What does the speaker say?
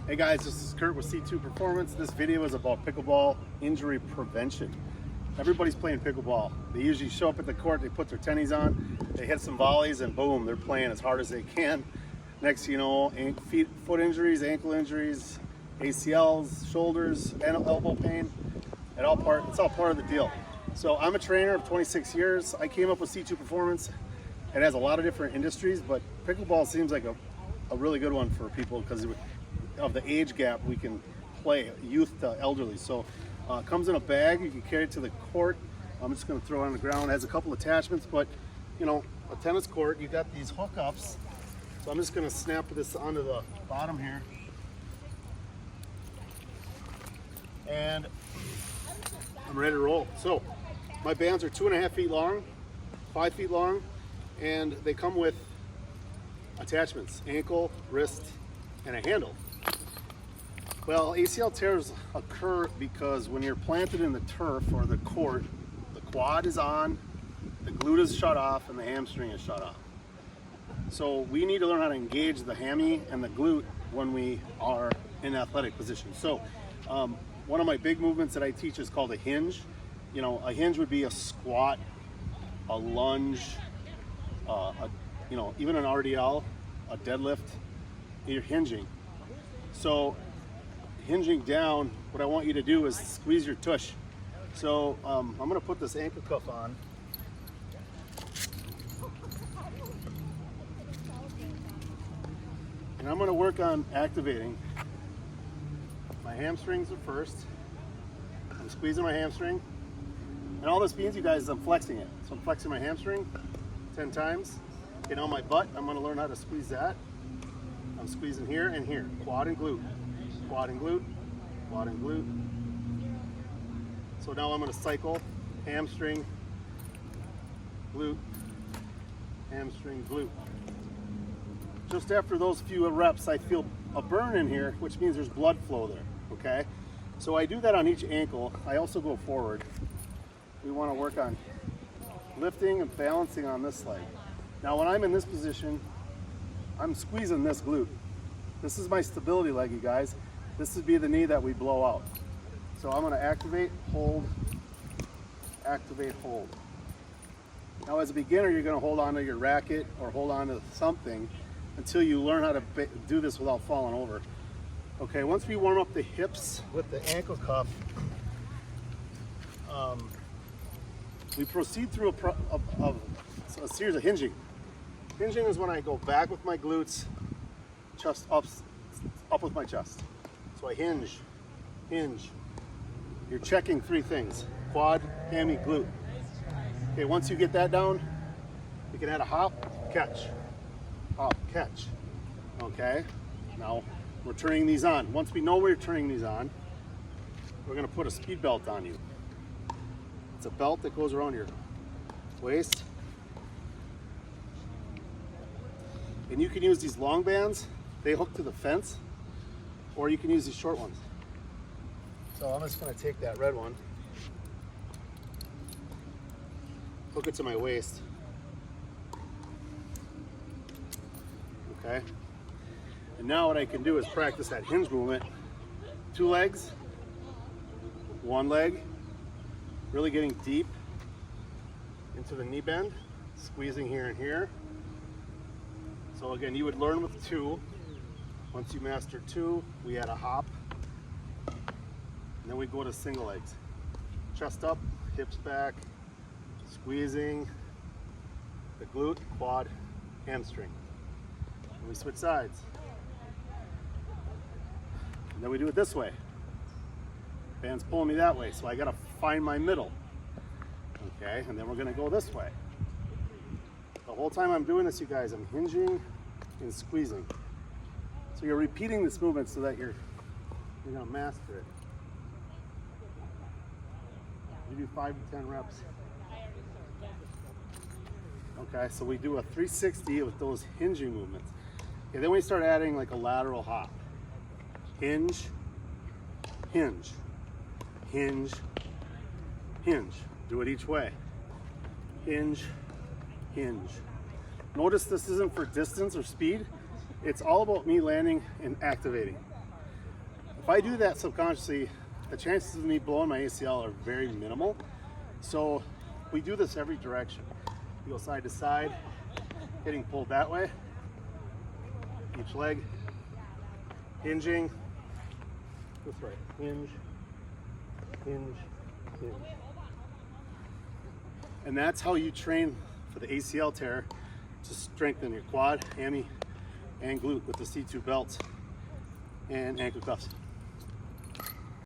Hey guys, this is Kurt with C2 Performance. This video is about pickleball injury prevention. Everybody's playing pickleball. They usually show up at the court, they put their tennies on, they hit some volleys, and boom, they're playing as hard as they can. Next thing you know, foot injuries, ankle injuries, ACLs, shoulders, and elbow pain. It's all part of the deal. So I'm a trainer of 26 years. I came up with C2 Performance. It has a lot of different industries, but pickleball seems like a really good one for people because of the age gap we can play, youth to elderly. So it comes in a bag, you can carry it to the court. I'm just gonna throw it on the ground. It has a couple attachments, but you know, a tennis court, you got these hookups. So I'm just gonna snap this onto the bottom here. And I'm ready to roll. So my bands are 2.5 feet long, 5 feet long, and they come with attachments, ankle, wrist, and a handle. Well, ACL tears occur because when you're planted in the turf or the court, the quad is on, the glute is shut off, and the hamstring is shut off. So we need to learn how to engage the hammy and the glute when we are in athletic position. So one of my big movements that I teach is called a hinge. You know, a hinge would be a squat, a lunge, even an RDL, a deadlift. You're hinging. So hinging down, what I want you to do is squeeze your tush. So I'm gonna put this ankle cuff on. And I'm gonna work on activating. My hamstrings are first. I'm squeezing my hamstring. And all this means, you guys, is I'm flexing it. So I'm flexing my hamstring 10 times. And on my butt, I'm gonna learn how to squeeze that. I'm squeezing here and here, quad and glute. Quad and glute, quad and glute. So now I'm going to cycle hamstring, glute, hamstring, glute. Just after those few reps, I feel a burn in here, which means there's blood flow there, okay? So I do that on each ankle. I also go forward. We want to work on lifting and balancing on this leg. Now when I'm in this position, I'm squeezing this glute. This is my stability leg, you guys. This would be the knee that we blow out. So I'm gonna activate, hold, activate, hold. Now as a beginner, you're gonna hold on to your racket or hold on to something until you learn how to do this without falling over. Okay, once we warm up the hips with the ankle cuff, we proceed through a series of hinging. Hinging is when I go back with my glutes, chest up with my chest. So I hinge, hinge. You're checking 3 things: quad, hammy, glute. Okay, once you get that down, you can add a hop, catch, okay? Now we're turning these on. Once we know we're turning these on, we're gonna put a speed belt on you. It's a belt that goes around your waist. And you can use these long bands, they hook to the fence, or you can use these short ones. So I'm just gonna take that red one, hook it to my waist. Okay? And now what I can do is practice that hinge movement. 2 legs, 1 leg, really getting deep into the knee bend, squeezing here and here. So again, you would learn with 2. Once you master 2, we add a hop. And then we go to single legs. Chest up, hips back, squeezing the glute, quad, hamstring. And we switch sides. And then we do it this way. Band's pulling me that way, so I gotta find my middle. Okay, and then we're gonna go this way. The whole time I'm doing this, you guys, I'm hinging and squeezing. So you're repeating this movement so that you're gonna master it. You do 5 to 10 reps. Okay, so we do a 360 with those hinging movements. Okay, then we start adding like a lateral hop. Hinge, hinge, hinge, hinge. Do it each way. Hinge, hinge. Notice this isn't for distance or speed. It's all about me landing and activating. If I do that subconsciously, the chances of me blowing my ACL are very minimal. So we do this every direction. We go side to side, getting pulled that way. Each leg, hinging. This way, hinge, hinge, hinge. And that's how you train for the ACL tear, to strengthen your quad, hammy, and glute with the C2 belts and ankle cuffs.